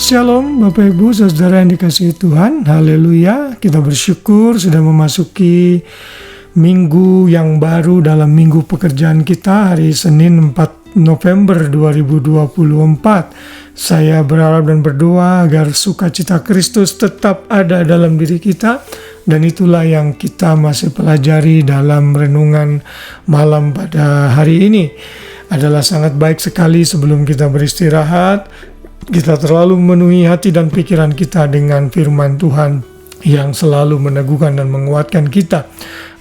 Shalom Bapak Ibu Saudara yang dikasihi Tuhan. Haleluya. Kita bersyukur sudah memasuki minggu yang baru dalam minggu pekerjaan kita, hari Senin 4 November 2024. Saya berharap dan berdoa agar sukacita Kristus tetap ada dalam diri kita, dan itulah yang kita masih pelajari dalam renungan malam pada hari ini. Adalah sangat baik sekali sebelum kita beristirahat, kita terlalu memenuhi hati dan pikiran kita dengan firman Tuhan yang selalu meneguhkan dan menguatkan kita.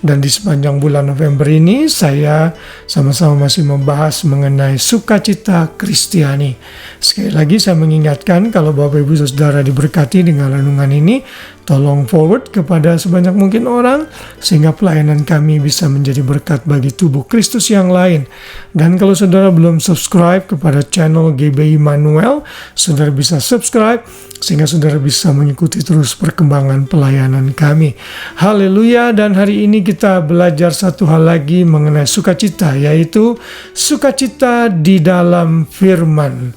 Dan di sepanjang bulan November ini saya sama-sama masih membahas mengenai sukacita Kristiani. Sekali lagi saya mengingatkan, kalau Bapak Ibu Saudara diberkati dengan renungan ini, tolong forward kepada sebanyak mungkin orang sehingga pelayanan kami bisa menjadi berkat bagi tubuh Kristus yang lain. Dan kalau saudara belum subscribe kepada channel GBI Manuel, saudara bisa subscribe sehingga saudara bisa mengikuti terus perkembangan pelayanan kami. Haleluya. Dan hari ini kita belajar satu hal lagi mengenai sukacita, yaitu sukacita di dalam firman.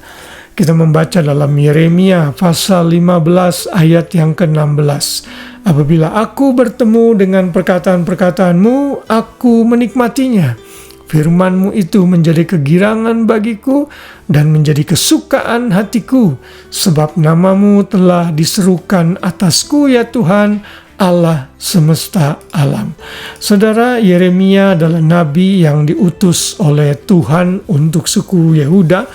Kita membaca dalam Yeremia pasal 15 ayat yang ke-16. Apabila aku bertemu dengan perkataan-perkataanmu, aku menikmatinya. Firman-Mu itu menjadi kegirangan bagiku dan menjadi kesukaan hatiku, sebab nama-Mu telah diserukan atasku, ya Tuhan, Allah semesta alam. Saudara, Yeremia adalah nabi yang diutus oleh Tuhan untuk suku Yehuda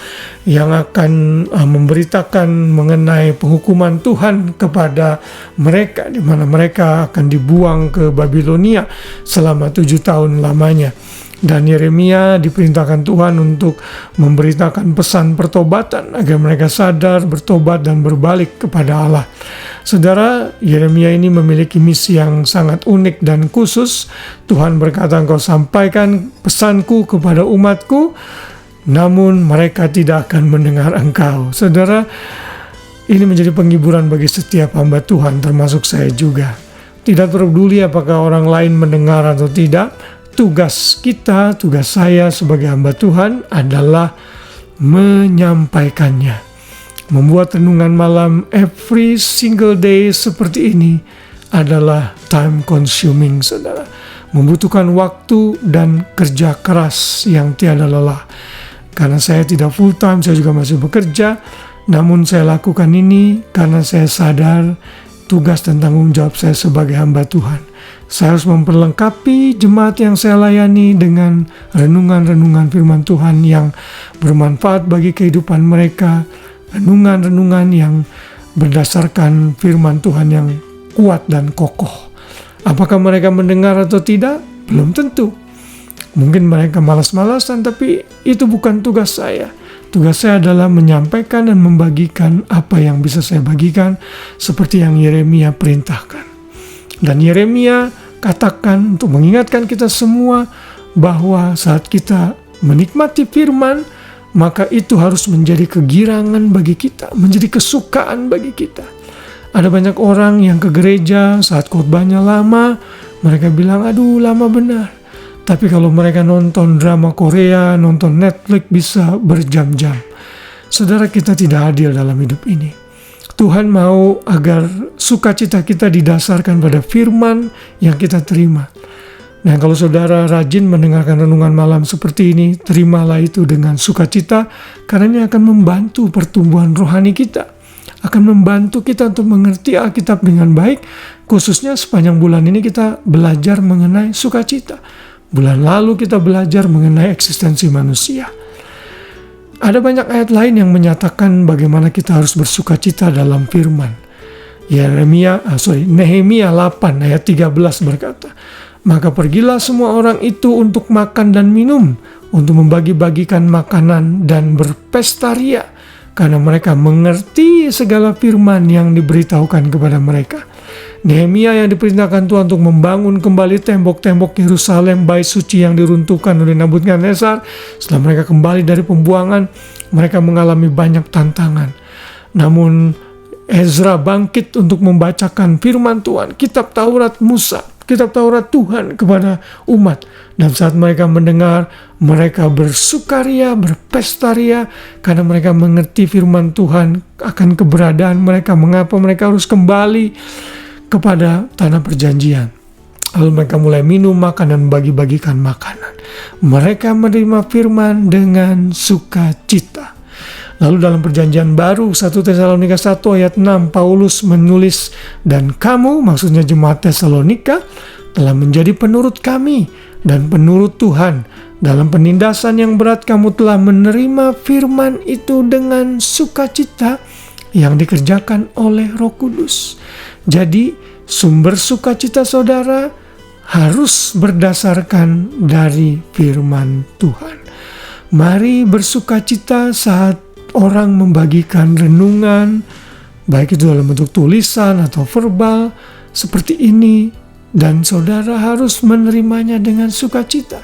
yang akan memberitakan mengenai penghukuman Tuhan kepada mereka, di mana mereka akan dibuang ke Babilonia selama 7 tahun lamanya. Dan Yeremia diperintahkan Tuhan untuk memberitakan pesan pertobatan agar mereka sadar, bertobat, dan berbalik kepada Allah. Saudara, Yeremia ini memiliki misi yang sangat unik dan khusus. Tuhan berkata, engkau sampaikan pesanku kepada umatku, namun mereka tidak akan mendengar engkau. Saudara, ini menjadi penghiburan bagi setiap hamba Tuhan, termasuk saya juga. Tidak peduli apakah orang lain mendengar atau tidak, tugas kita, tugas saya sebagai hamba Tuhan adalah menyampaikannya. Membuat renungan malam every single day seperti ini adalah time consuming, saudara. Membutuhkan waktu dan kerja keras yang tiada lelah. Karena saya tidak full time, saya juga masih bekerja. Namun saya lakukan ini karena saya sadar tugas dan tanggung jawab saya sebagai hamba Tuhan. Saya harus memperlengkapi jemaat yang saya layani dengan renungan-renungan firman Tuhan yang bermanfaat bagi kehidupan mereka. Renungan-renungan yang berdasarkan firman Tuhan yang kuat dan kokoh. Apakah mereka mendengar atau tidak? Belum tentu. Mungkin mereka malas-malasan, tapi itu bukan tugas saya. Tugas saya adalah menyampaikan dan membagikan apa yang bisa saya bagikan, seperti yang Yeremia perintahkan. Dan Yeremia katakan untuk mengingatkan kita semua bahwa saat kita menikmati firman, maka itu harus menjadi kegirangan bagi kita, menjadi kesukaan bagi kita. Ada banyak orang yang ke gereja saat khotbahnya lama, mereka bilang, aduh lama benar. Tapi kalau mereka nonton drama Korea, nonton Netflix bisa berjam-jam. Saudara, kita tidak adil dalam hidup ini. Tuhan mau agar sukacita kita didasarkan pada firman yang kita terima. Nah, kalau saudara rajin mendengarkan renungan malam seperti ini, terimalah itu dengan sukacita, karena ini akan membantu pertumbuhan rohani kita. Akan membantu kita untuk mengerti Alkitab dengan baik, khususnya sepanjang bulan ini kita belajar mengenai sukacita. Bulan lalu kita belajar mengenai eksistensi manusia. Ada banyak ayat lain yang menyatakan bagaimana kita harus bersukacita dalam firman. Nehemia 8 ayat 13 berkata, maka pergilah semua orang itu untuk makan dan minum, untuk membagi-bagikan makanan dan berpesta ria, karena mereka mengerti segala firman yang diberitahukan kepada mereka. Nehemia yang diperintahkan Tuhan untuk membangun kembali tembok-tembok Yerusalem, bait suci yang diruntuhkan oleh Nebukadnezar. Setelah mereka kembali dari pembuangan, mereka mengalami banyak tantangan. Namun Ezra bangkit untuk membacakan firman Tuhan, kitab Taurat Musa, kitab Taurat Tuhan kepada umat. Dan saat mereka mendengar, mereka bersukaria, berpestaria, karena mereka mengerti firman Tuhan akan keberadaan mereka, mengapa mereka harus kembali kepada tanah perjanjian. Lalu mereka mulai minum, makan, dan bagi-bagikan makanan. Mereka menerima firman dengan sukacita. Lalu dalam perjanjian baru 1 Tesalonika 1 ayat 6 Paulus menulis, dan kamu, maksudnya jemaat Tesalonika, telah menjadi penurut kami dan penurut Tuhan. Dalam penindasan yang berat kamu telah menerima firman itu dengan sukacita yang dikerjakan oleh Roh Kudus. Jadi sumber sukacita saudara harus berdasarkan dari firman Tuhan. Mari bersukacita saat orang membagikan renungan, baik itu dalam bentuk tulisan atau verbal, seperti ini. Dan saudara harus menerimanya dengan sukacita.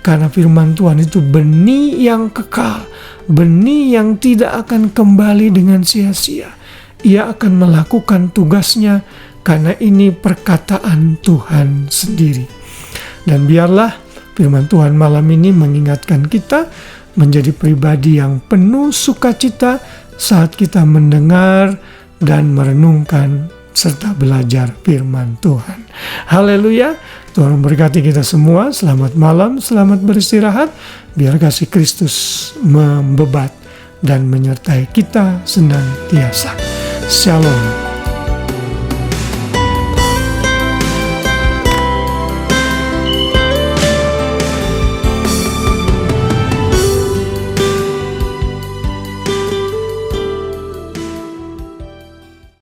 Karena firman Tuhan itu benih yang kekal, benih yang tidak akan kembali dengan sia-sia. Ia akan melakukan tugasnya karena ini perkataan Tuhan sendiri. Dan biarlah firman Tuhan malam ini mengingatkan kita menjadi pribadi yang penuh sukacita saat kita mendengar dan merenungkan serta belajar firman Tuhan. Haleluya. Tuhan memberkati kita semua. Selamat malam, selamat beristirahat. Biar kasih Kristus membebat dan menyertai kita senantiasa. Shalom.